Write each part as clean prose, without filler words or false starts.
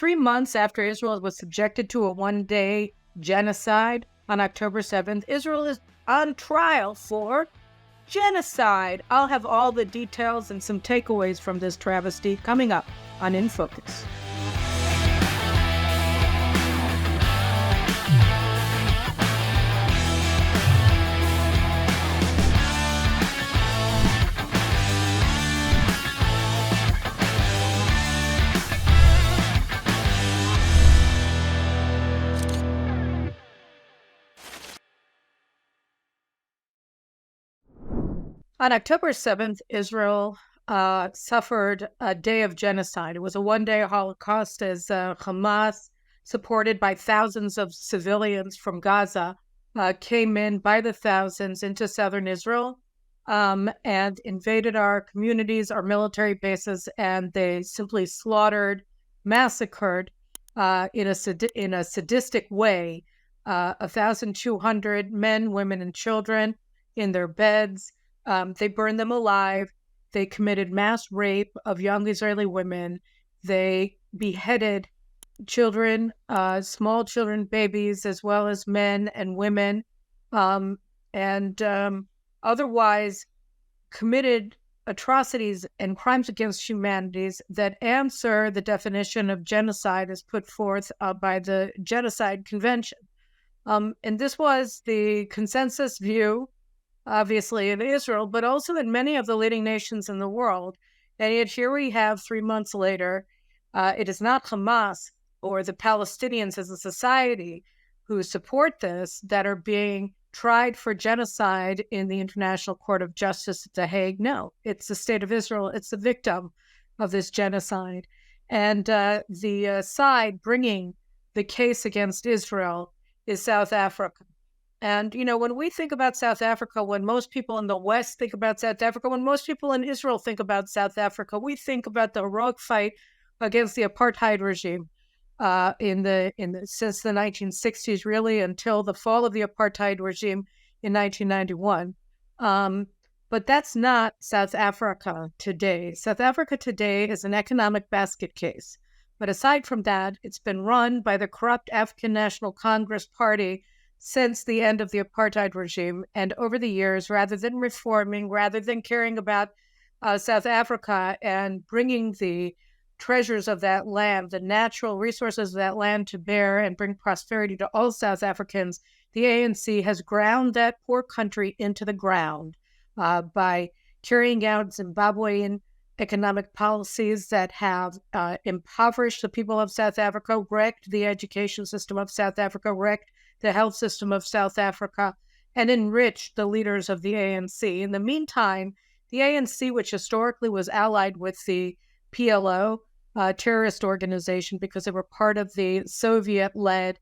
3 months after Israel was subjected to a one-day genocide on October 7th, Israel is on trial for genocide. I'll have all the details and some takeaways from this travesty coming up on In Focus. On October 7th, Israel suffered a day of genocide. It was a one-day Holocaust as Hamas, supported by thousands of civilians from Gaza, came in by the thousands into southern Israel and invaded our communities, our military bases, and they simply slaughtered, massacred in a sadistic way 1,200 men, women, and children in their beds. They burned them alive. They committed mass rape of young Israeli women. They beheaded children, small children, babies, as well as men and women, and otherwise committed atrocities and crimes against humanity that answer the definition of genocide as put forth by the Genocide Convention. And this was the consensus view, obviously in Israel, but also in many of the leading nations in the world. And yet here we have 3 months later, it is not Hamas or the Palestinians as a society who support this that are being tried for genocide in the International Court of Justice at The Hague. No, it's the state of Israel. It's the victim of this genocide. And the side bringing the case against Israel is South Africa. And, you know, when we think about South Africa, when most people in the West think about South Africa, when most people in Israel think about South Africa, we think about the heroic fight against the apartheid regime since the 1960s, really, until the fall of the apartheid regime in 1991. But that's not South Africa today. South Africa today is an economic basket case. But aside from that, it's been run by the corrupt African National Congress Party since the end of the apartheid regime. And over the years, rather than reforming, rather than caring about South Africa and bringing the treasures of that land, the natural resources of that land to bear and bring prosperity to all South Africans, the ANC has ground that poor country into the ground by carrying out Zimbabwean economic policies that have impoverished the people of South Africa, wrecked the education system of South Africa, wrecked the health system of South Africa, and enriched the leaders of the ANC. In the meantime, the ANC, which historically was allied with the PLO, terrorist organization, because they were part of the Soviet-led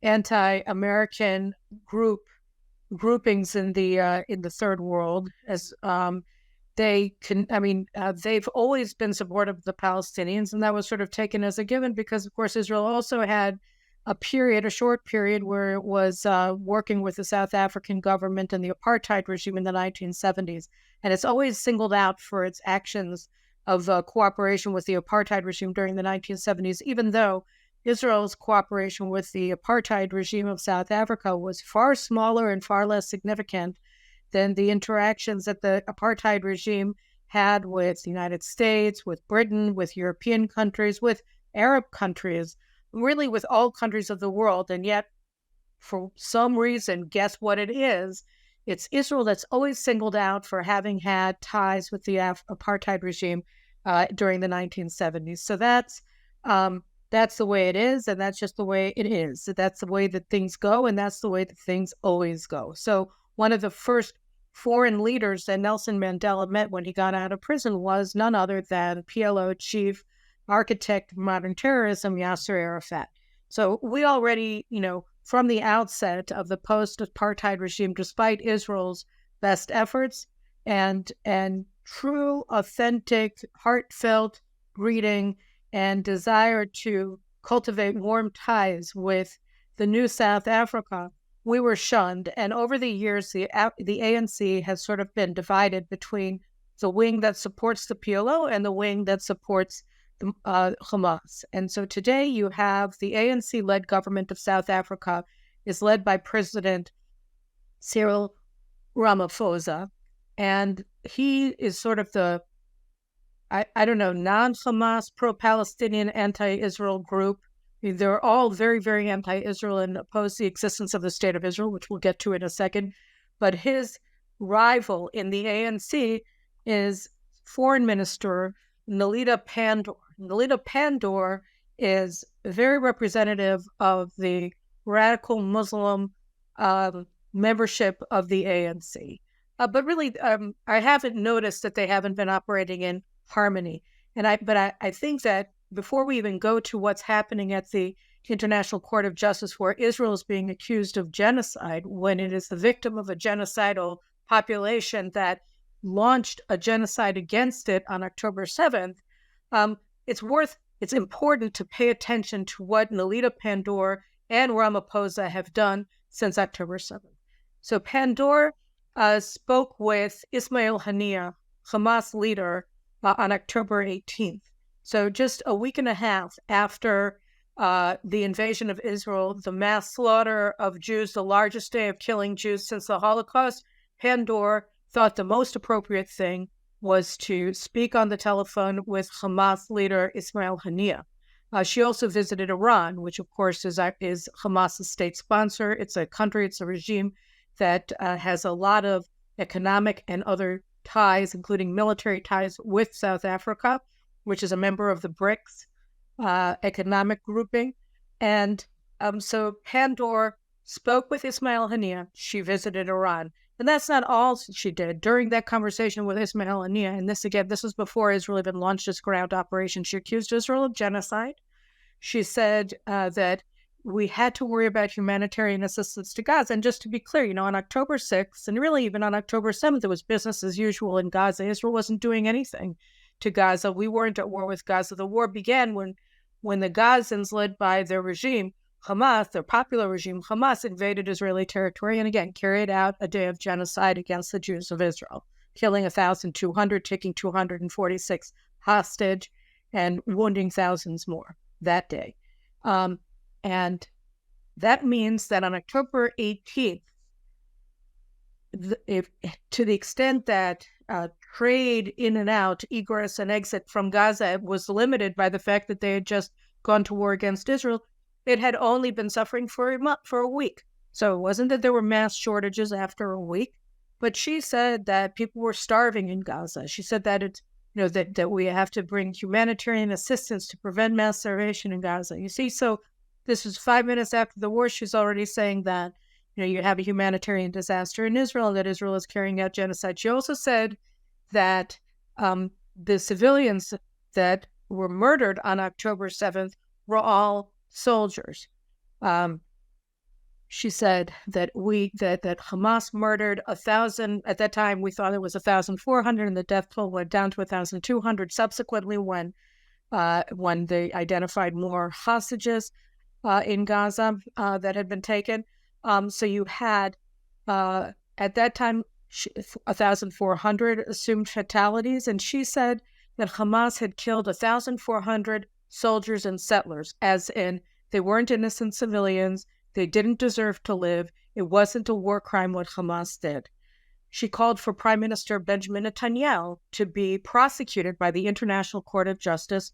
anti-American groupings in the Third World, as they've always been supportive of the Palestinians, and that was sort of taken as a given because, of course, Israel also had a short period where it was working with the South African government and the apartheid regime in the 1970s. And it's always singled out for its actions of cooperation with the apartheid regime during the 1970s, even though Israel's cooperation with the apartheid regime of South Africa was far smaller and far less significant than the interactions that the apartheid regime had with the United States, with Britain, with European countries, with Arab countries, really with all countries of the world. And yet, for some reason, guess what it is? It's Israel that's always singled out for having had ties with the apartheid regime during the 1970s. So that's the way it is, and that's just the way it is. So that's the way that things go, and that's the way that things always go. So one of the first foreign leaders that Nelson Mandela met when he got out of prison was none other than PLO chief architect of modern terrorism, Yasser Arafat. So we already, from the outset of the post-apartheid regime, despite Israel's best efforts and true, authentic, heartfelt greeting and desire to cultivate warm ties with the new South Africa, we were shunned. And over the years, the ANC has sort of been divided between the wing that supports the PLO and the wing that supports Hamas. And so today you have the ANC-led government of South Africa is led by President Cyril Ramaphosa, and he is sort of the, I don't know, non-Hamas, pro-Palestinian, anti-Israel group. They're all very, very anti-Israel and oppose the existence of the state of Israel, which we'll get to in a second. But his rival in the ANC is Foreign Minister Nalita Pandor. Nalita Pandor is very representative of the radical Muslim membership of the ANC. But really, I haven't noticed that they haven't been operating in harmony. But I think that before we even go to what's happening at the International Court of Justice, where Israel is being accused of genocide, when it is the victim of a genocidal population that launched a genocide against it on October 7th, it's important to pay attention to what Nalita Pandor and Ramaphosa have done since October 7th. So Pandor spoke with Ismail Haniyeh, Hamas leader, on October 18th. So just a week and a half after the invasion of Israel, the mass slaughter of Jews, the largest day of killing Jews since the Holocaust, Pandor thought the most appropriate thing was to speak on the telephone with Hamas leader Ismail Haniyeh. She also visited Iran, which of course is Hamas's state sponsor. It's a country, it's a regime that has a lot of economic and other ties, including military ties with South Africa, which is a member of the BRICS economic grouping. And so Pandor spoke with Ismail Haniyeh. She visited Iran. And that's not all she did. During that conversation with Ismail Haniyeh, and this was before Israel even launched its ground operation, she accused Israel of genocide. She said that we had to worry about humanitarian assistance to Gaza. And just to be clear, on October 6th, and really even on October 7th, it was business as usual in Gaza. Israel wasn't doing anything to Gaza. We weren't at war with Gaza. The war began when the Gazans, led by their regime, Hamas, their popular regime, Hamas, invaded Israeli territory and again carried out a day of genocide against the Jews of Israel, killing 1,200, taking 246 hostage, and wounding thousands more that day. And that means that on October 18th, to the extent that trade in and out, egress and exit from Gaza was limited by the fact that they had just gone to war against Israel, it had only been suffering for a week. So it wasn't that there were mass shortages after a week, but she said that people were starving in Gaza. She said that that we have to bring humanitarian assistance to prevent mass starvation in Gaza. You see, so this was 5 minutes after the war. She's already saying that you have a humanitarian disaster in Israel, that Israel is carrying out genocide. She also said that the civilians that were murdered on October 7th were all soldiers. She said that that Hamas murdered 1,000. At that time, we thought it was 1,400, and the death toll went down to 1,200. Subsequently, when they identified more hostages in Gaza that had been taken, so you had at that time 1,400 assumed fatalities, and she said that Hamas had killed 1,400 soldiers and settlers, as in they weren't innocent civilians. They didn't deserve to live. It wasn't a war crime what Hamas did. She called for Prime Minister Benjamin Netanyahu to be prosecuted by the International Court of Justice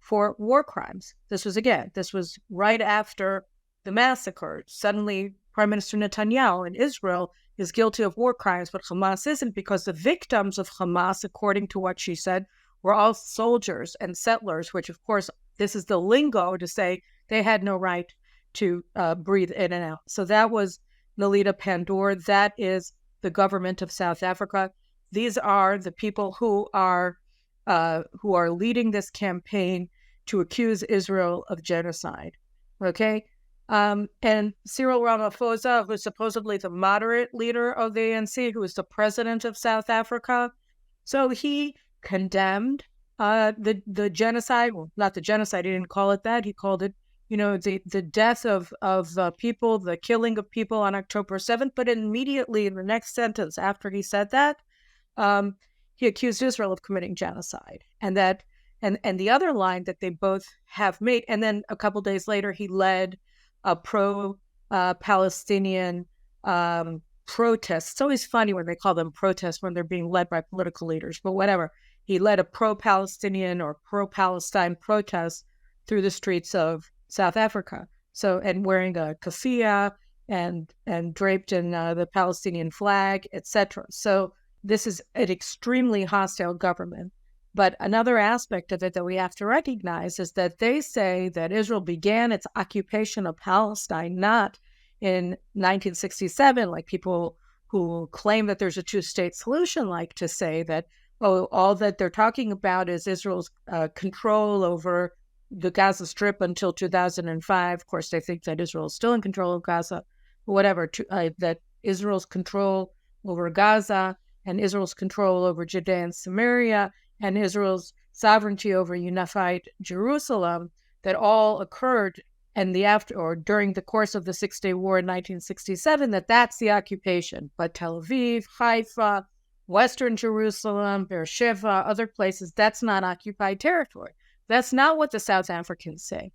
for war crimes. This was right after the massacre. Suddenly, Prime Minister Netanyahu in Israel is guilty of war crimes, but Hamas isn't, because the victims of Hamas, according to what she said, were all soldiers and settlers, which, of course, this is the lingo to say they had no right to breathe in and out. So that was Nalita Pandor. That is the government of South Africa. These are the people who are leading this campaign to accuse Israel of genocide. Okay? And Cyril Ramaphosa, who's supposedly the moderate leader of the ANC, who is the president of South Africa, so he condemned the genocide. Well, not the genocide. He didn't call it that. He called it, the death of people, the killing of people on October 7th. But immediately in the next sentence after he said that, he accused Israel of committing genocide, and that And the other line that they both have made, and then a couple days later, he led a pro-Palestinian protest. It's always funny when they call them protests when they're being led by political leaders, but whatever. He led a pro-Palestinian or pro-Palestine protest through the streets of South Africa. So, and wearing a keffiyeh and draped in the Palestinian flag, etc. So this is an extremely hostile government. But another aspect of it that we have to recognize is that they say that Israel began its occupation of Palestine not in 1967, like people who claim that there's a two-state solution like to say that, oh, all that they're talking about is Israel's control over the Gaza Strip until 2005. Of course, they think that Israel is still in control of Gaza, whatever, that Israel's control over Gaza and Israel's control over Judea and Samaria and Israel's sovereignty over unified Jerusalem, that all occurred and during the course of the Six-Day War in 1967, that's the occupation. But Tel Aviv, Haifa, Western Jerusalem, Beersheba, other places, that's not occupied territory. That's not what the South Africans say.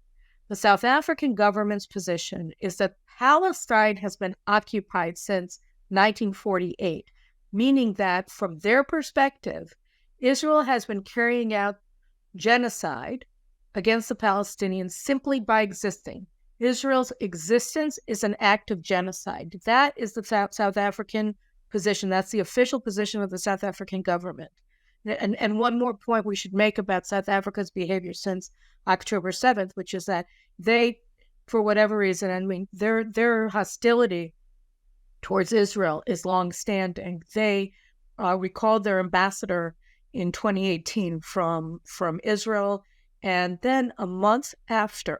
The South African government's position is that Palestine has been occupied since 1948, meaning that from their perspective, Israel has been carrying out genocide against the Palestinians simply by existing. Israel's existence is an act of genocide. That is the South African position. That's the official position of the South African government. And one more point we should make about South Africa's behavior since October 7th, which is that they, for whatever reason, I mean, their hostility towards Israel is longstanding. They recalled their ambassador in 2018 from Israel. And then a month after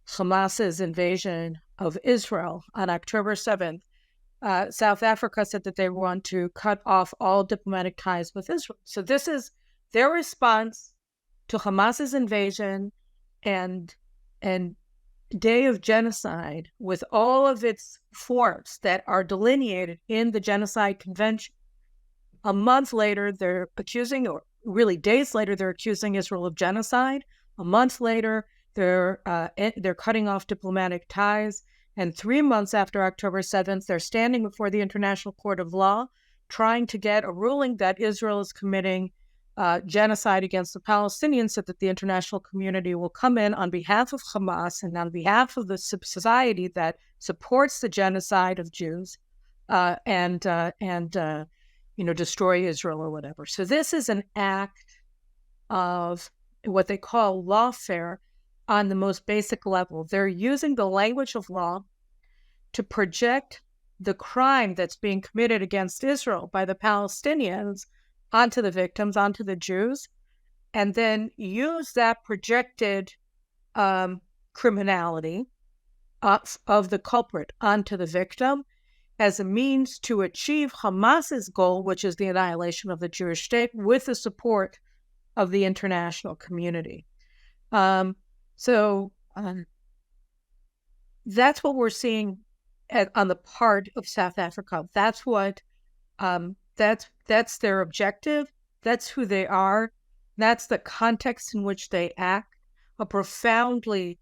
Hamas's invasion of Israel on October 7th, South Africa said that they want to cut off all diplomatic ties with Israel. So this is their response to Hamas's invasion and day of genocide with all of its forms that are delineated in the Genocide Convention. A month later, they're accusing, or really days later, they're accusing Israel of genocide. A month later, they're cutting off diplomatic ties. And 3 months after October 7th, they're standing before the International Court of Law, trying to get a ruling that Israel is committing genocide against the Palestinians, so that the international community will come in on behalf of Hamas and on behalf of the society that supports the genocide of Jews and destroy Israel or whatever. So this is an act of what they call lawfare on the most basic level. They're using the language of law to project the crime that's being committed against Israel by the Palestinians onto the victims, onto the Jews, and then use that projected criminality of the culprit onto the victim as a means to achieve Hamas's goal, which is the annihilation of the Jewish state, with the support of the international community. So that's what we're seeing on the part of South Africa. That's what that's their objective. That's who they are. That's the context in which they act. A profoundly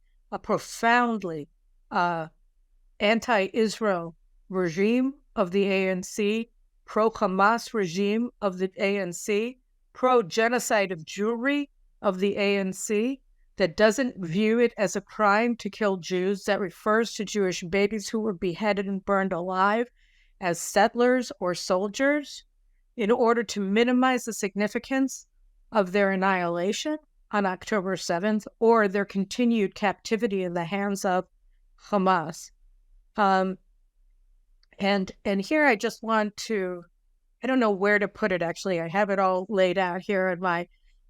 anti-Israel regime of the ANC, pro-Hamas regime of the ANC, pro-genocide of Jewry of the ANC, that doesn't view it as a crime to kill Jews, that refers to Jewish babies who were beheaded and burned alive as settlers or soldiers in order to minimize the significance of their annihilation on October 7th or their continued captivity in the hands of Hamas. And here I just want to, I don't know where to put it actually. I have it all laid out here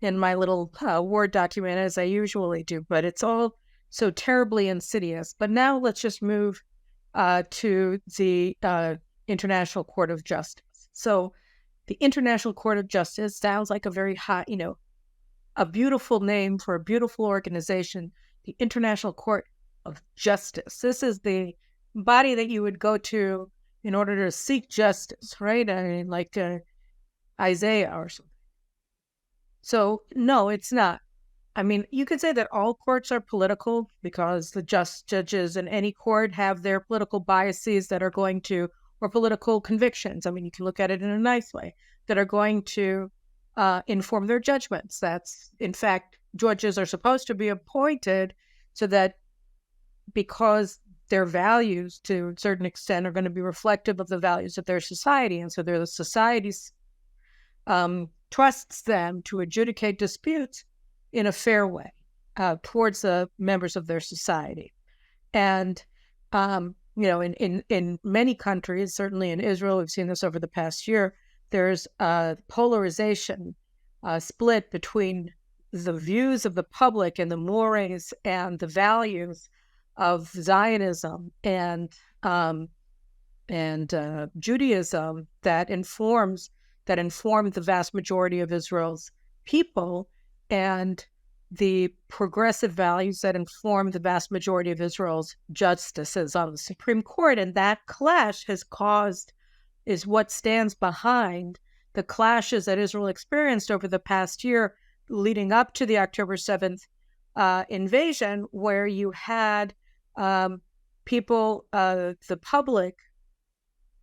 in my little Word document as I usually do, but it's all so terribly insidious. But now let's just move to the International Court of Justice. So the International Court of Justice sounds like a very hot, a beautiful name for a beautiful organization, the International Court of Justice. This is the body that you would go to in order to seek justice, right? I mean, like Isaiah or something. So, no, it's not. I mean, you could say that all courts are political because the judges in any court have their political biases that are going to, or political convictions. I mean, you can look at it in a nice way, that are going to inform their judgments. That's, in fact, judges are supposed to be appointed so that because their values, to a certain extent, are going to be reflective of the values of their society. And so their society's trusts them to adjudicate disputes in a fair way towards the members of their society. And, in many countries, certainly in Israel, we've seen this over the past year, there's a polarization, split between the views of the public and the mores and the values of Zionism and Judaism that informed the vast majority of Israel's people, and the progressive values that inform the vast majority of Israel's justices on the Supreme Court. And that clash is what stands behind the clashes that Israel experienced over the past year leading up to the October 7th invasion, where you had people, the public,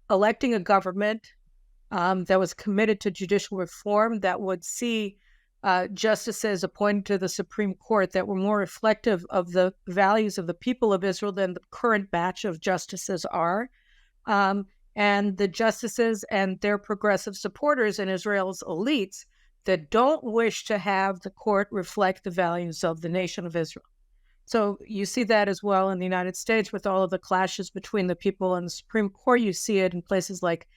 electing a government that was committed to judicial reform, that would see justices appointed to the Supreme Court that were more reflective of the values of the people of Israel than the current batch of justices are. And the justices and their progressive supporters and Israel's elites that don't wish to have the court reflect the values of the nation of Israel. So you see that as well in the United States with all of the clashes between the people and the Supreme Court. You see it in places like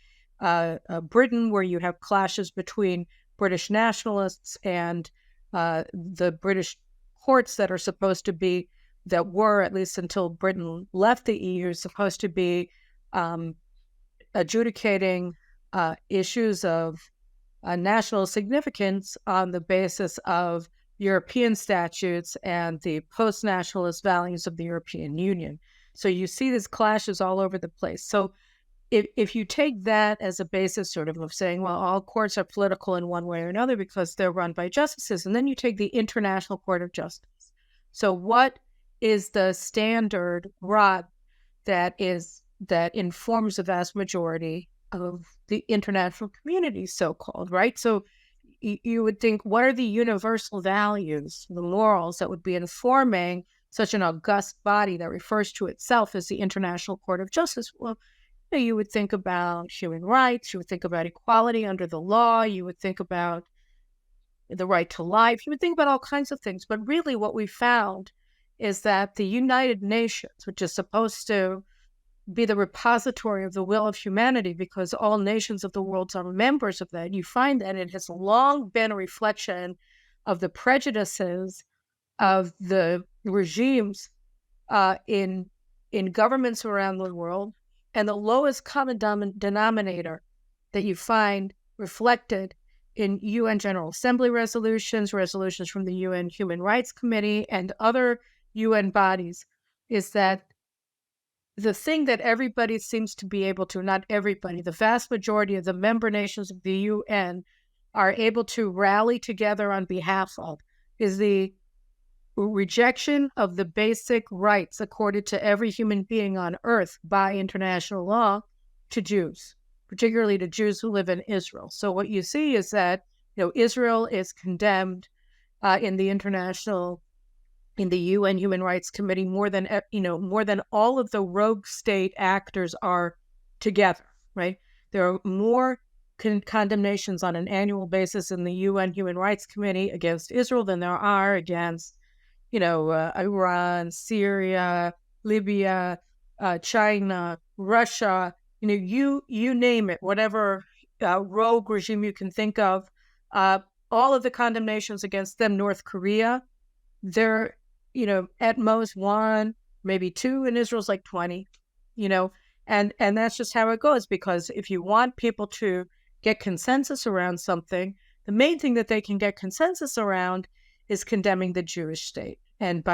Britain, where you have clashes between British nationalists and the British courts that are supposed to be, that were, at least until Britain left the EU, supposed to be adjudicating issues of national significance on the basis of European statutes and the post-nationalist values of the European Union. So you see these clashes all over the place. So if you take that as a basis sort of saying, well, all courts are political in one way or another because they're run by justices, and then you take the International Court of Justice. So what is the standard rod that informs the vast majority of the international community, so-called, right? So you would think, what are the universal values, the morals that would be informing such an august body that refers to itself as the International Court of Justice? Well, you would think about human rights, you would think about equality under the law, you would think about the right to life, you would think about all kinds of things. But really what we found is that the United Nations, which is supposed to be the repository of the will of humanity because all nations of the world are members of that, you find that it has long been a reflection of the prejudices of the regimes in governments around the world, and the lowest common denominator that you find reflected in UN General Assembly resolutions from the UN Human Rights Committee and other UN bodies is that the thing that everybody seems to be able to, not everybody, the vast majority of the member nations of the UN are able to rally together on behalf of, is the rejection of the basic rights accorded to every human being on earth by international law to Jews, particularly to Jews who live in Israel. So what you see is that, Israel is condemned in the UN Human Rights Committee more than all of the rogue state actors are together, right? There are more condemnations on an annual basis in the UN Human Rights Committee against Israel than there are against, Iran, Syria, Libya, China, Russia, you name it, whatever rogue regime you can think of, all of the condemnations against them, North Korea, they're, at most one, maybe two, and Israel's like 20, and that's just how it goes, because if you want people to get consensus around something, the main thing that they can get consensus around is condemning the Jewish state and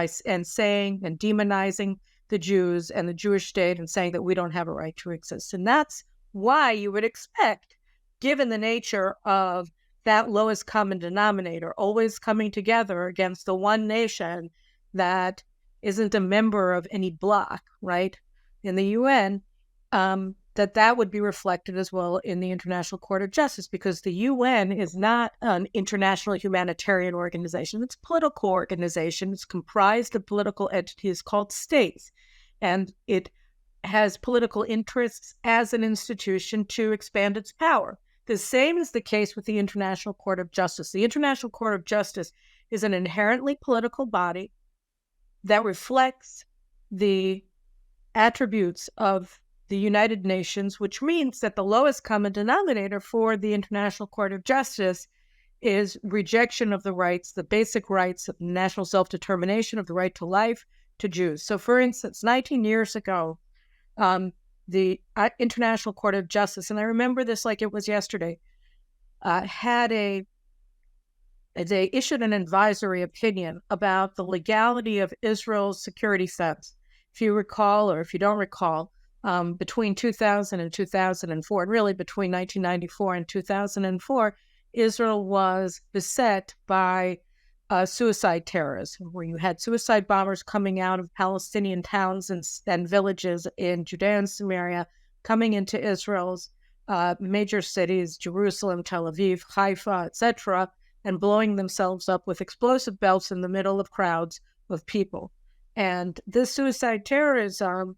saying and demonizing the Jews and the Jewish state and saying that we don't have a right to exist. And that's why you would expect, given the nature of that lowest common denominator, always coming together against the one nation that isn't a member of any bloc, right, in the UN, that would be reflected as well in the International Court of Justice, because the UN is not an international humanitarian organization. It's a political organization. It's comprised of political entities called states, and it has political interests as an institution to expand its power. The same is the case with the International Court of Justice. The International Court of Justice is an inherently political body that reflects the attributes of the United Nations, which means that the lowest common denominator for the International Court of Justice is rejection of the rights, the basic rights of national self-determination, of the right to life, to Jews. So, for instance, 19 years ago, the International Court of Justice, and I remember this like it was yesterday, they issued an advisory opinion about the legality of Israel's security fence. If you recall, or if you don't recall, between 2000 and 2004, and really between 1994 and 2004, Israel was beset by suicide terrorism, where you had suicide bombers coming out of Palestinian towns and villages in Judea and Samaria, coming into Israel's major cities, Jerusalem, Tel Aviv, Haifa, etc., and blowing themselves up with explosive belts in the middle of crowds of people. And this suicide terrorism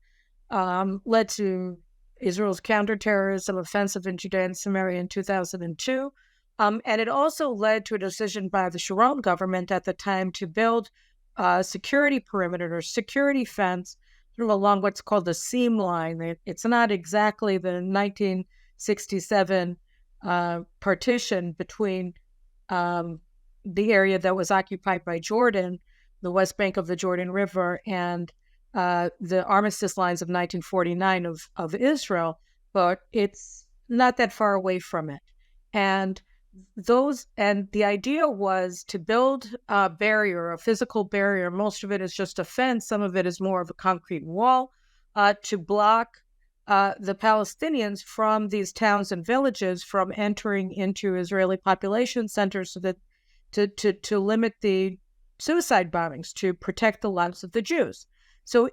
led to Israel's counterterrorism offensive in Judea and Samaria in 2002. And it also led to a decision by the Sharon government at the time to build a security perimeter or security fence sort of along what's called the seam line. It's not exactly the 1967 partition between the area that was occupied by Jordan, the west bank of the Jordan River, and the armistice lines of 1949 of Israel, but it's not that far away from it. And the idea was to build a barrier, a physical barrier. Most of it is just a fence. Some of it is more of a concrete wall to block the Palestinians from these towns and villages from entering into Israeli population centers, so that to limit the suicide bombings, to protect the lives of the Jews. So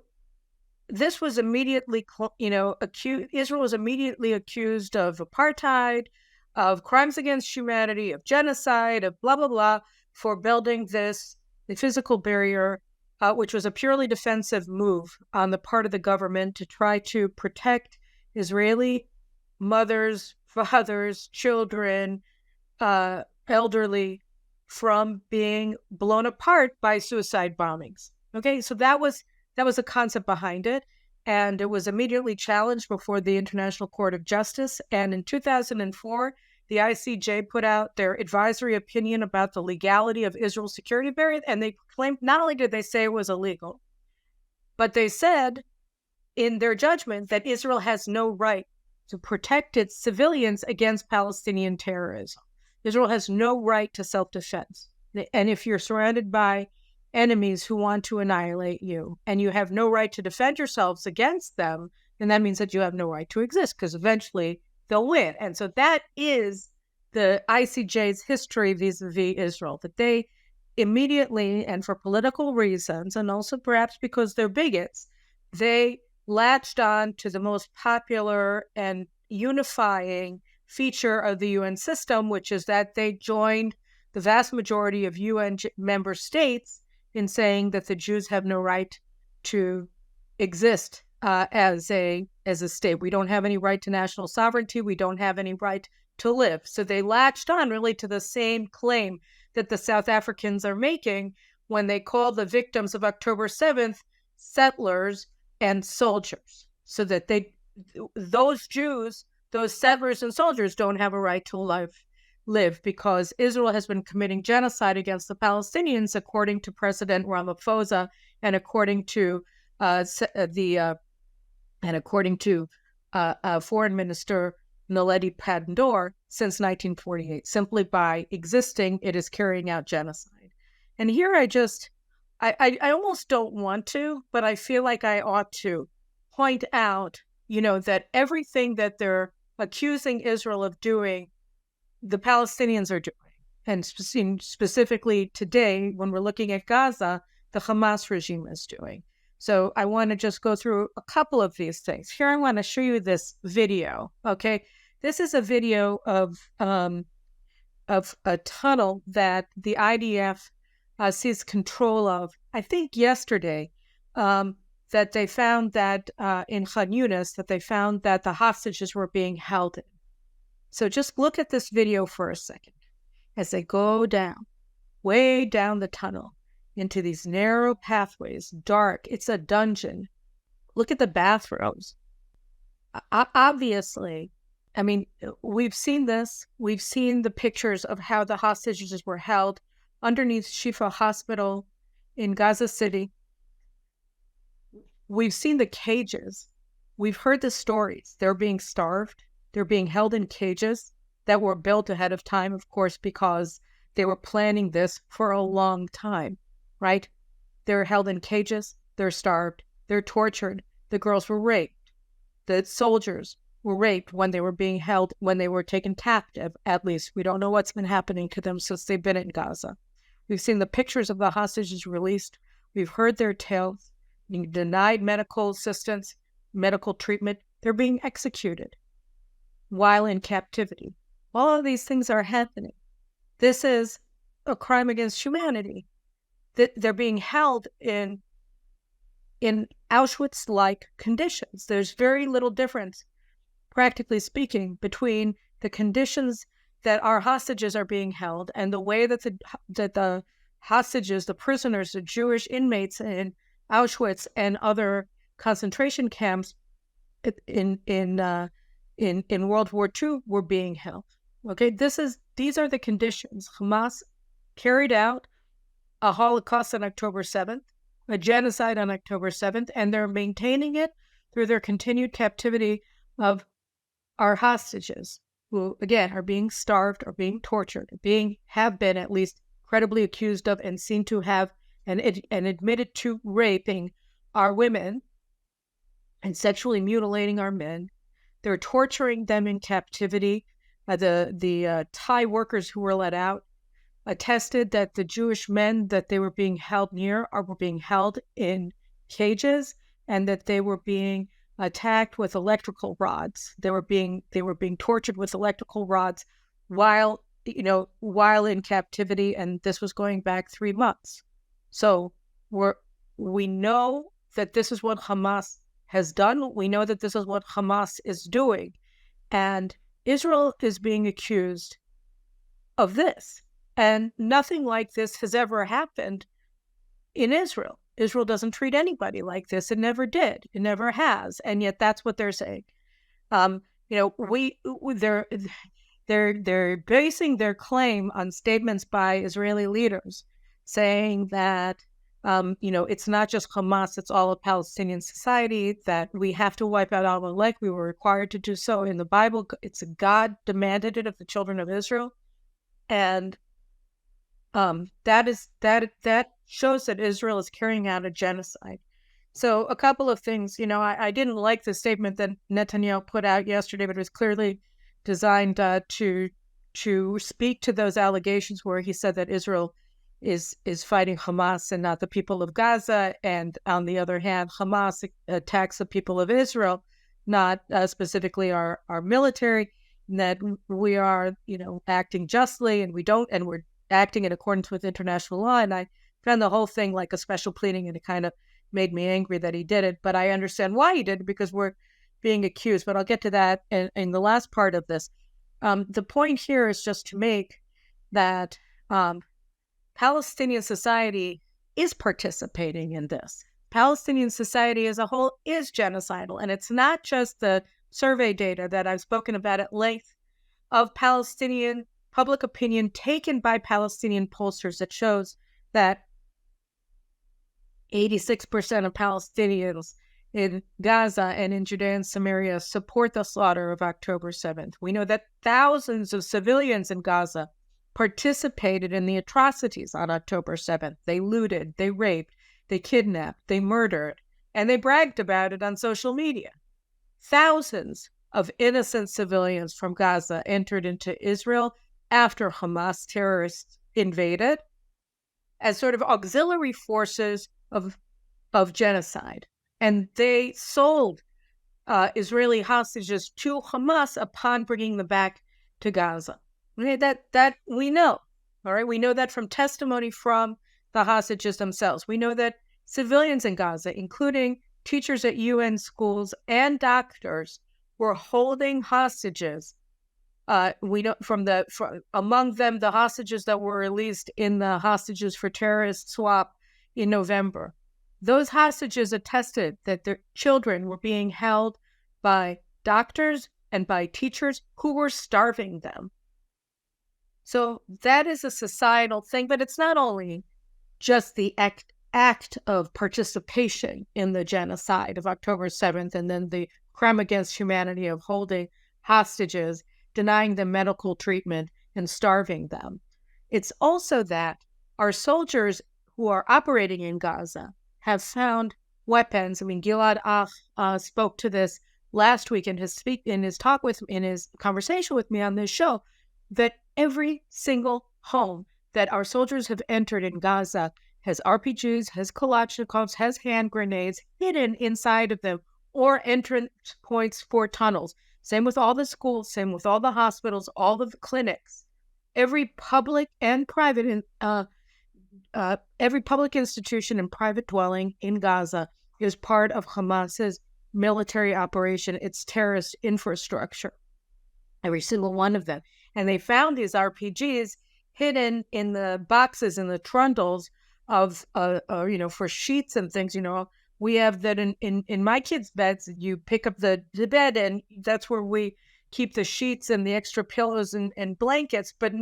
this was immediately, Israel was immediately accused of apartheid, of crimes against humanity, of genocide, of blah, blah, blah, for building the physical barrier, which was a purely defensive move on the part of the government to try to protect Israeli mothers, fathers, children, elderly from being blown apart by suicide bombings. Okay, so that was a concept behind it. And it was immediately challenged before the International Court of Justice. And in 2004, the ICJ put out their advisory opinion about the legality of Israel's security barrier. And they claimed, not only did they say it was illegal, but they said in their judgment that Israel has no right to protect its civilians against Palestinian terrorism. Israel has no right to self-defense. And if you're surrounded by enemies who want to annihilate you, and you have no right to defend yourselves against them, then that means that you have no right to exist, because eventually they'll win. And so that is the ICJ's history vis-a-vis Israel, that they immediately, and for political reasons, and also perhaps because they're bigots, they latched on to the most popular and unifying feature of the UN system, which is that they joined the vast majority of UN member states in saying that the Jews have no right to exist as a state. We don't have any right to national sovereignty. We don't have any right to live. So they latched on really to the same claim that the South Africans are making when they call the victims of October 7th settlers and soldiers, so that those Jews, those settlers and soldiers, don't have a right to live, because Israel has been committing genocide against the Palestinians, according to President Ramaphosa and according to Foreign Minister Naledi Pandor since 1948. Simply by existing, it is carrying out genocide. And here I almost don't want to, but I feel like I ought to point out, that everything that they're accusing Israel of doing the Palestinians are doing. And specifically today, when we're looking at Gaza, the Hamas regime is doing. So I want to just go through a couple of these things. Here I want to show you this video, okay? This is a video of a tunnel that the IDF seized control of, I think yesterday, that they found that in Khan Yunis, that they found that the hostages were being held in. So just look at this video for a second as they go down, way down the tunnel into these narrow pathways, dark. It's a dungeon. Look at the bathrooms. Obviously, I mean, we've seen this. We've seen the pictures of how the hostages were held underneath Shifa Hospital in Gaza City. We've seen the cages. We've heard the stories. They're being starved. They're being held in cages that were built ahead of time, of course, because they were planning this for a long time, right? They're held in cages. They're starved. They're tortured. The girls were raped. The soldiers were raped when they were being held, when they were taken captive, at least. We don't know what's been happening to them since they've been in Gaza. We've seen the pictures of the hostages released. We've heard their tales, being denied medical assistance, medical treatment. They're being executed while in captivity. All of these things are happening. This is a crime against humanity. They're being held in Auschwitz-like conditions. There's very little difference, practically speaking, between the conditions that our hostages are being held and the way that the hostages, the prisoners, the Jewish inmates in Auschwitz and other concentration camps in World War II were being held. Okay, these are the conditions. Hamas carried out a Holocaust on October 7th, a genocide on October 7th, and they're maintaining it through their continued captivity of our hostages, who, again, are being starved or being tortured, have been at least credibly accused of and seen to have and admitted to raping our women and sexually mutilating our men. They're torturing them in captivity. The Thai workers who were let out attested that the Jewish men that they were being held near were being held in cages, and that they were being attacked with electrical rods. They were being tortured with electrical rods while in captivity, and this was going back 3 months. So we know that this is what Hamas has done. We know that this is what Hamas is doing, and Israel is being accused of this. And nothing like this has ever happened in Israel. Israel doesn't treat anybody like this. It never did. It never has. And yet that's what they're saying. They're basing their claim on statements by Israeli leaders saying that, it's not just Hamas, it's all of Palestinian society, that we have to wipe out Amalek. We were required to do so in the Bible. It's God demanded it of the children of Israel. And that shows that Israel is carrying out a genocide. So a couple of things, I didn't like the statement that Netanyahu put out yesterday, but it was clearly designed to speak to those allegations where he said that Israel is fighting Hamas and not the people of Gaza, and on the other hand, Hamas attacks the people of Israel, not specifically our military, and that we are acting justly, and we're acting in accordance with international law. And I found the whole thing like a special pleading, and it kind of made me angry that he did it. But I understand why he did it, because we're being accused. But I'll get to that in the last part of this. The point here is just to make that Palestinian society is participating in this. Palestinian society as a whole is genocidal. And it's not just the survey data that I've spoken about at length of Palestinian public opinion taken by Palestinian pollsters that shows that 86% of Palestinians in Gaza and in Judea and Samaria support the slaughter of October 7th. We know that thousands of civilians in Gaza participated in the atrocities on October 7th. They looted, they raped, they kidnapped, they murdered, and they bragged about it on social media. Thousands of innocent civilians from Gaza entered into Israel after Hamas terrorists invaded as sort of auxiliary forces of genocide. And they sold Israeli hostages to Hamas upon bringing them back to Gaza. Okay, that we know. All right, we know that from testimony from the hostages themselves. We know that civilians in Gaza, including teachers at UN schools and doctors, were holding hostages. We know among them the hostages that were released in the hostages for terrorist swap in November. Those hostages attested that their children were being held by doctors and by teachers who were starving them. So that is a societal thing, but it's not only just the act of participation in the genocide of October 7th and then the crime against humanity of holding hostages, denying them medical treatment, and starving them. It's also that our soldiers who are operating in Gaza have found weapons. I mean, Gilad Ach spoke to this last week in his conversation with me on this show, that every single home that our soldiers have entered in Gaza has RPGs, has Kalashnikovs, has hand grenades hidden inside of them, or entrance points for tunnels. Same with all the schools, same with all the hospitals, all of the clinics. Every public and private, every public institution and private dwelling in Gaza is part of Hamas's military operation, its terrorist infrastructure. Every single one of them. And they found these RPGs hidden in the boxes and the trundles of, for sheets and things. We have that in my kids' beds. You pick up the bed, and that's where we keep the sheets and the extra pillows and blankets. But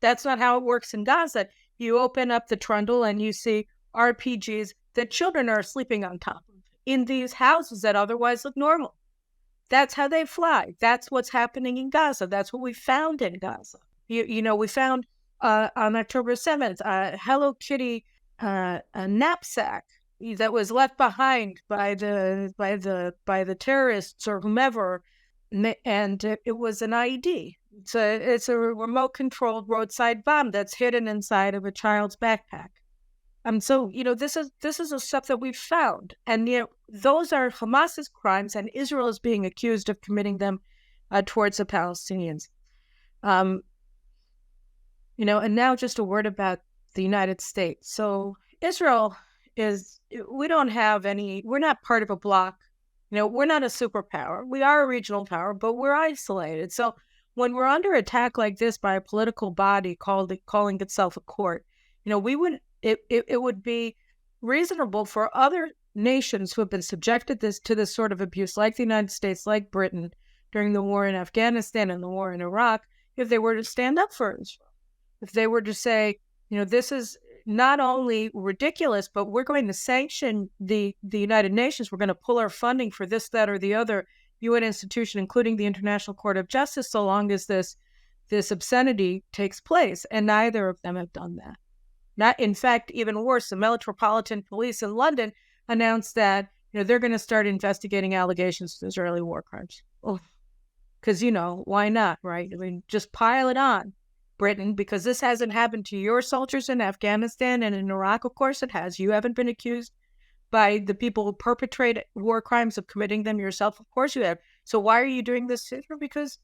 that's not how it works in Gaza. You open up the trundle and you see RPGs that children are sleeping on top of in these houses that otherwise look normal. That's how they fly. That's what's happening in Gaza. That's what we found in Gaza. We found on October 7th a Hello Kitty a knapsack that was left behind by the terrorists or whomever, and it was an IED. It's a remote controlled roadside bomb that's hidden inside of a child's backpack. So this is the stuff that we've found, and those are Hamas's crimes, and Israel is being accused of committing them towards the Palestinians. And now just a word about the United States. So Israel we're not part of a bloc. We're not a superpower. We are a regional power, but we're isolated. So when we're under attack like this by a political body calling itself a court, it would be reasonable for other nations who have been subjected to this sort of abuse, like the United States, like Britain, during the war in Afghanistan and the war in Iraq, if they were to stand up for Israel, if they were to say, this is not only ridiculous, but we're going to sanction the United Nations. We're going to pull our funding for this, that, or the other UN institution, including the International Court of Justice, so long as this obscenity takes place. And neither of them have done that. In fact, even worse, the Metropolitan Police in London announced that they're going to start investigating allegations of Israeli war crimes. Because, why not, right? I mean, just pile it on, Britain, because this hasn't happened to your soldiers in Afghanistan and in Iraq. Of course it has. You haven't been accused by the people who perpetrate war crimes of committing them yourself. Of course you have. So why are you doing this? Because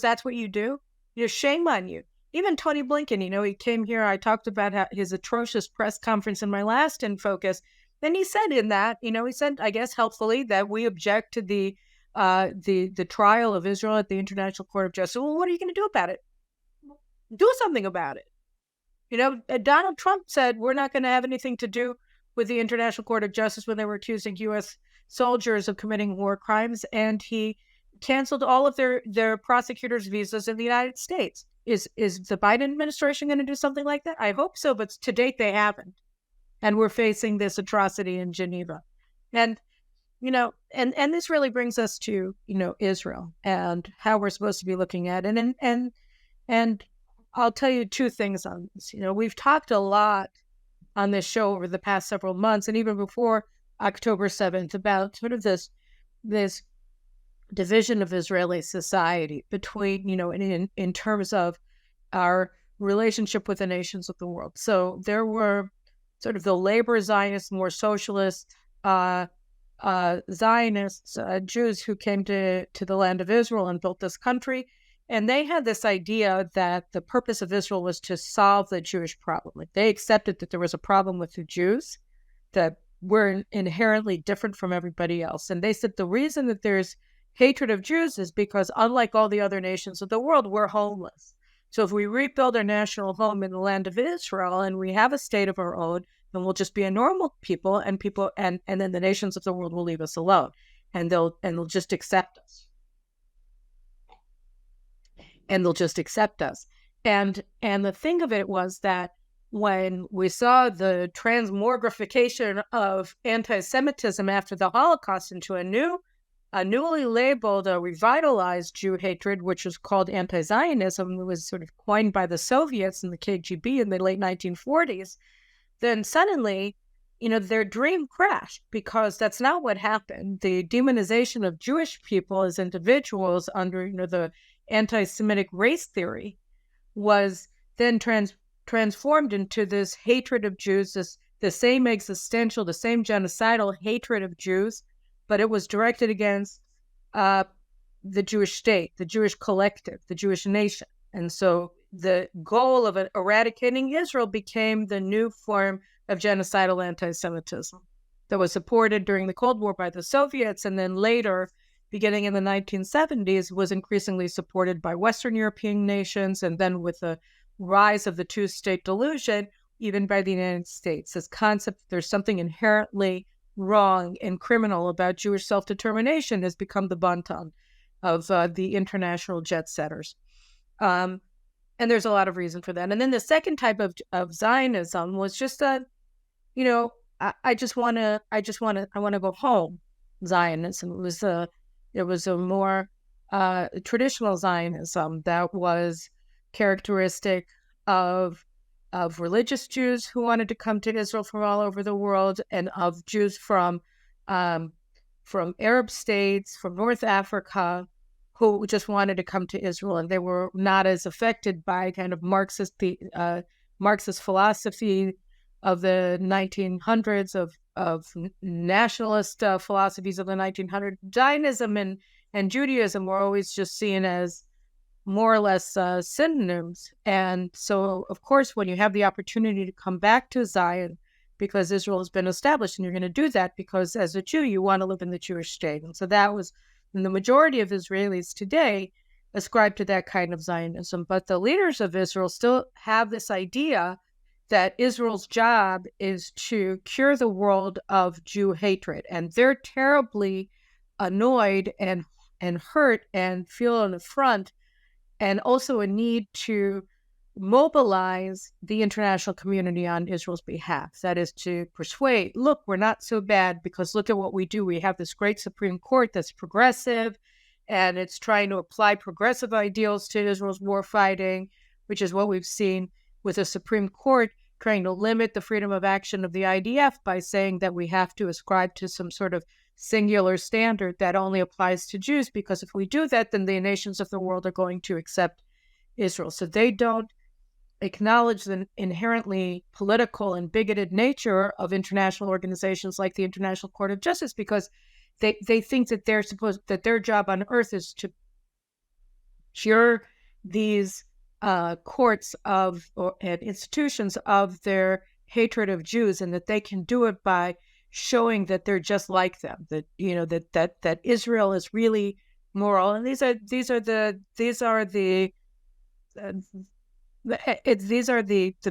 that's what you do. Shame on you. Even Tony Blinken, he came here. I talked about his atrocious press conference in my last In Focus. Then he said in that, he said, I guess helpfully, that we object to the trial of Israel at the International Court of Justice. Well, what are you going to do about it? Do something about it. Donald Trump said we're not going to have anything to do with the International Court of Justice when they were accusing U.S. soldiers of committing war crimes, and he canceled all of their prosecutors' visas in the United States. Is the Biden administration going to do something like that? I hope so, but to date they haven't. And we're facing this atrocity in Geneva. And, and this really brings us to, Israel and how we're supposed to be looking at it. And I'll tell you two things on this. We've talked a lot on this show over the past several months, and even before October 7th, about sort of this division of Israeli society between, in terms of our relationship with the nations of the world. So there were sort of the labor Zionists, more socialist Zionists, Jews who came to the land of Israel and built this country. And they had this idea that the purpose of Israel was to solve the Jewish problem. Like, they accepted that there was a problem with the Jews, that we're inherently different from everybody else. And they said the reason that there's hatred of Jews is because, unlike all the other nations of the world, we're homeless. So if we rebuild our national home in the land of Israel and we have a state of our own, then we'll just be a normal people, and then the nations of the world will leave us alone, and they'll just accept us. And they'll just accept us. And the thing of it was that when we saw the transmogrification of anti-Semitism after the Holocaust into a newly labeled, revitalized Jew hatred, which was called anti-Zionism, it was sort of coined by the Soviets and the KGB in the late 1940s, then suddenly, their dream crashed, because that's not what happened. The demonization of Jewish people as individuals under, the anti-Semitic race theory was then transformed into this hatred of Jews, the same existential, the same genocidal hatred of Jews, but it was directed against the Jewish state, the Jewish collective, the Jewish nation. And so the goal of eradicating Israel became the new form of genocidal anti-Semitism that was supported during the Cold War by the Soviets, and then later, beginning in the 1970s, was increasingly supported by Western European nations, and then with the rise of the two-state delusion, even by the United States. This concept that there's something inherently wrong and criminal about Jewish self-determination has become the bon ton of the international jet setters. And there's a lot of reason for that. And then the second type of Zionism was just I want to go home Zionism. It was a more traditional Zionism that was characteristic of religious Jews who wanted to come to Israel from all over the world, and of Jews from Arab states, from North Africa, who just wanted to come to Israel, and they were not as affected by kind of Marxist philosophy of the 1900s, of nationalist philosophies of the 1900s. Zionism and Judaism were always just seen as more or less synonyms. And so, of course, when you have the opportunity to come back to Zion, because Israel has been established, and you're going to do that because as a Jew, you want to live in the Jewish state. And so that was, and the majority of Israelis today ascribe to that kind of Zionism. But the leaders of Israel still have this idea that Israel's job is to cure the world of Jew hatred. And they're terribly annoyed and hurt and feel an affront, and also a need to mobilize the international community on Israel's behalf. That is to persuade, look, we're not so bad, because look at what we do. We have this great Supreme Court that's progressive, and it's trying to apply progressive ideals to Israel's war fighting, which is what we've seen with the Supreme Court trying to limit the freedom of action of the IDF by saying that we have to ascribe to some sort of singular standard that only applies to Jews, because if we do that, then the nations of the world are going to accept Israel. So they don't acknowledge the inherently political and bigoted nature of international organizations like the International Court of Justice, because they think that their job on earth is to cure these courts and institutions of their hatred of Jews, and that they can do it by showing that they're just like them, that that Israel is really moral. And these are the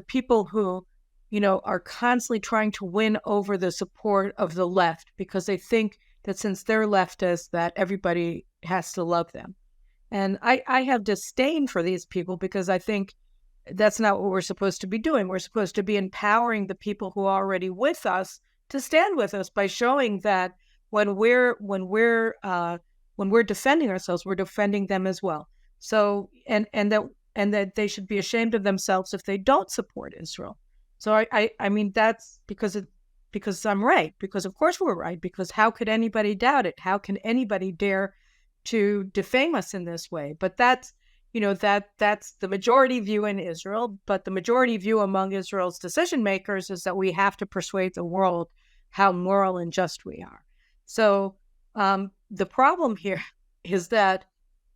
people who are constantly trying to win over the support of the left, because they think that since they're leftists, that everybody has to love them. And I have disdain for these people, because I think that's not what we're supposed to be doing. We're supposed to be empowering the people who are already with us to stand with us by showing that when we're defending ourselves, we're defending them as well. So and that they should be ashamed of themselves if they don't support Israel. So I mean, that's because I'm right, because of course we're right, because how could anybody doubt it? How can anybody dare to defame us in this way. But that's that's the majority view in Israel. But the majority view among Israel's decision makers is that we have to persuade the world how moral and just we are. So the problem here is that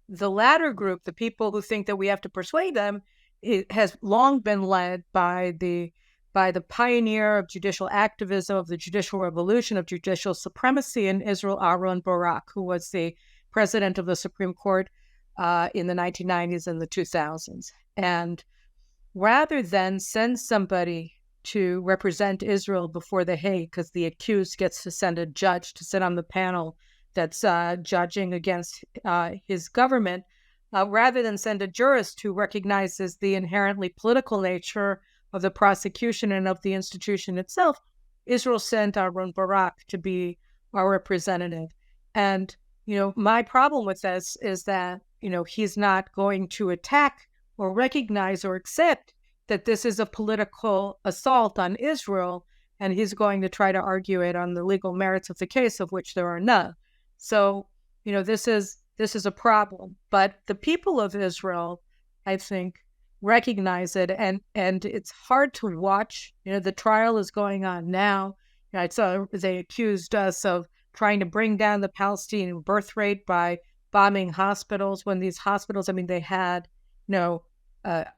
the latter group, the people who think that we have to persuade them, it has long been led by the pioneer of judicial activism, of the judicial revolution, of judicial supremacy in Israel, Aaron Barak, who was the president of the Supreme Court in the 1990s and the 2000s. And rather than send somebody to represent Israel before the Hague, because the accused gets to send a judge to sit on the panel that's judging against his government, rather than send a jurist who recognizes the inherently political nature of the prosecution and of the institution itself, Israel sent Aaron Barak to be our representative. And, my problem with this is that, he's not going to attack or recognize or accept that this is a political assault on Israel, and he's going to try to argue it on the legal merits of the case, of which there are none. So, this is a problem. But the people of Israel, I think, recognize it, and it's hard to watch. The trial is going on now. I saw they accused us of trying to bring down the Palestinian birth rate by bombing hospitals, when these hospitals, they had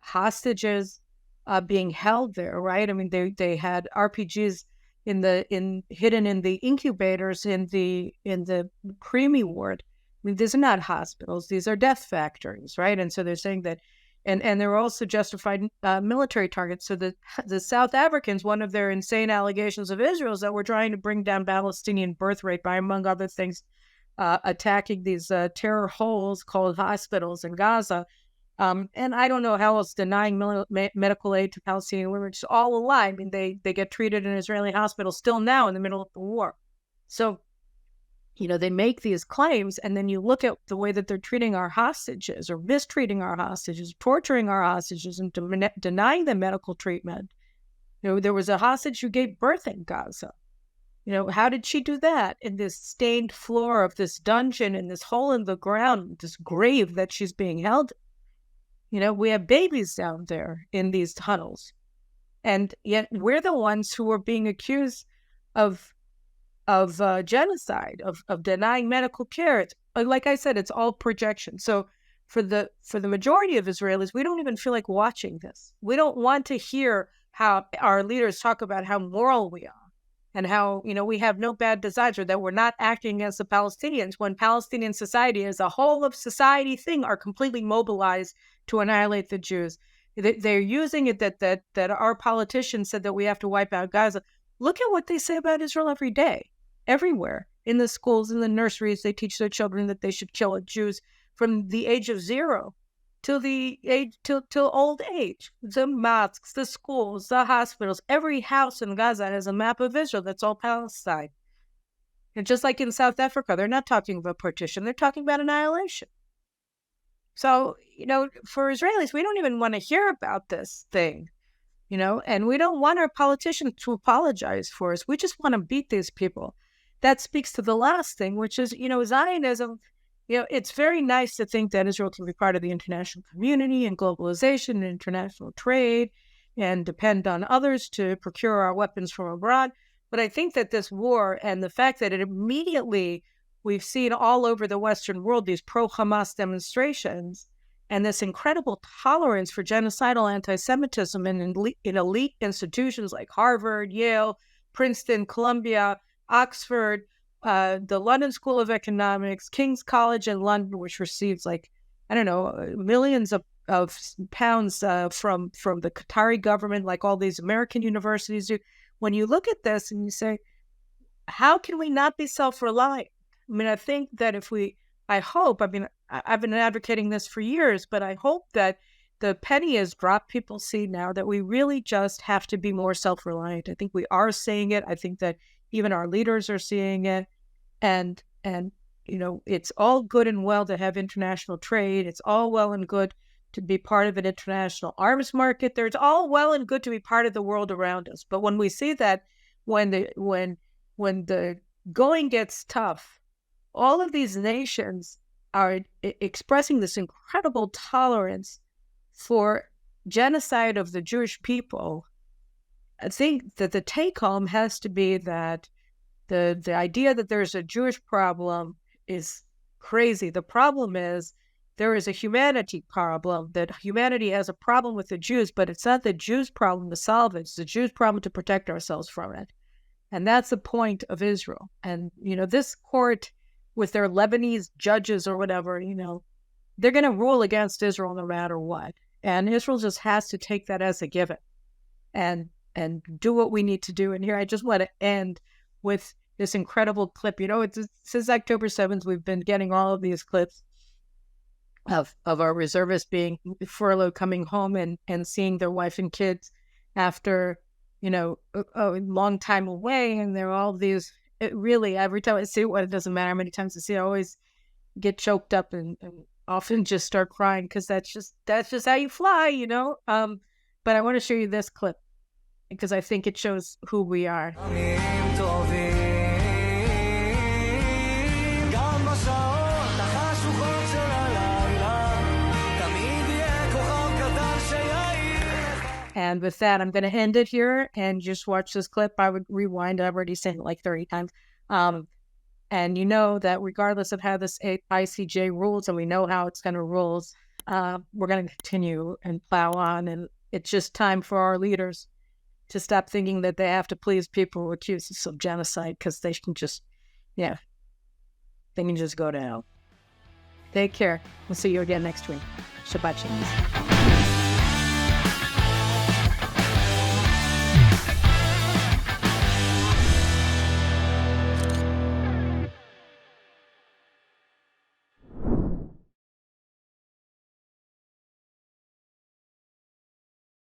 hostages being held there, right? They had RPGs hidden in the incubators in the preemie ward. These are not hospitals; these are death factories, right? And so they're saying that, and they're also justified military targets. So the South Africans, one of their insane allegations of Israel is that we're trying to bring down Palestinian birth rate by, among other things, attacking these terror holes called hospitals in Gaza. And I don't know how else denying medical aid to Palestinian women, which is all a lie. They get treated in Israeli hospitals still now in the middle of the war. So, they make these claims, and then you look at the way that they're treating our hostages, or mistreating our hostages, torturing our hostages, and denying them medical treatment. There was a hostage who gave birth in Gaza. How did she do that? In this stained floor of this dungeon, in this hole in the ground, this grave that she's being held in. We have babies down there in these tunnels. And yet we're the ones who are being accused of genocide, of denying medical care. It's, like I said, it's all projection. So for the majority of Israelis, we don't even feel like watching this. We don't want to hear how our leaders talk about how moral we are, and how, we have no bad designs, or that we're not acting against the Palestinians, when Palestinian society as a whole of society thing are completely mobilized to annihilate the Jews. They're using it that our politicians said that we have to wipe out Gaza. Look at what they say about Israel every day, everywhere. In the schools, in the nurseries, they teach their children that they should kill Jews from the age of 0 till old age. The mosques, the schools, the hospitals, every house in Gaza has a map of Israel. That's all Palestine. And just like in South Africa, they're not talking about partition. They're talking about annihilation. So, for Israelis, we don't even want to hear about this thing, and we don't want our politicians to apologize for us. We just want to beat these people. That speaks to the last thing, which is, Zionism. It's very nice to think that Israel can be part of the international community and globalization and international trade and depend on others to procure our weapons from abroad. But I think that this war, and the fact that it immediately, we've seen all over the Western world these pro-Hamas demonstrations, and this incredible tolerance for genocidal anti-Semitism in elite institutions like Harvard, Yale, Princeton, Columbia, Oxford, the London School of Economics, King's College in London, which receives millions of pounds from the Qatari government, like all these American universities do. When you look at this and you say, how can we not be self-reliant? I think that I've been advocating this for years, but I hope that the penny has dropped. People see now that we really just have to be more self-reliant. I think we are seeing it. I think that even our leaders are seeing it. And it's all good and well to have international trade. It's all well and good to be part of an international arms market. There's all well and good to be part of the world around us. But when we see that when the going gets tough, all of these nations are expressing this incredible tolerance for genocide of the Jewish people, I think that the take-home has to be that the idea that there's a Jewish problem is crazy. The problem is there is a humanity problem, that humanity has a problem with the Jews, but it's not the Jews' problem to solve it. It's the Jews' problem to protect ourselves from it. And that's the point of Israel. And, this court with their Lebanese judges or whatever, they're going to rule against Israel no matter what. And Israel just has to take that as a given and do what we need to do. And here I just want to end with this incredible clip. Since October 7th, we've been getting all of these clips of our reservists being furloughed, coming home and seeing their wife and kids after, a long time away. And there are all these, really, every time I see one, it doesn't matter how many times I see it, I always get choked up and often just start crying, because that's just how you fly, But I want to show you this clip because I think it shows who we are. And with that, I'm going to end it here and just watch this clip. I would rewind. I've already said it like 30 times. And you know that regardless of how this ICJ rules, and we know how it's going to rule, we're going to continue and plow on. And it's just time for our leaders to stop thinking that they have to please people who accuse us of genocide, because they can just, they can just go to hell. Take care. We'll see you again next week. Shabbat shalom.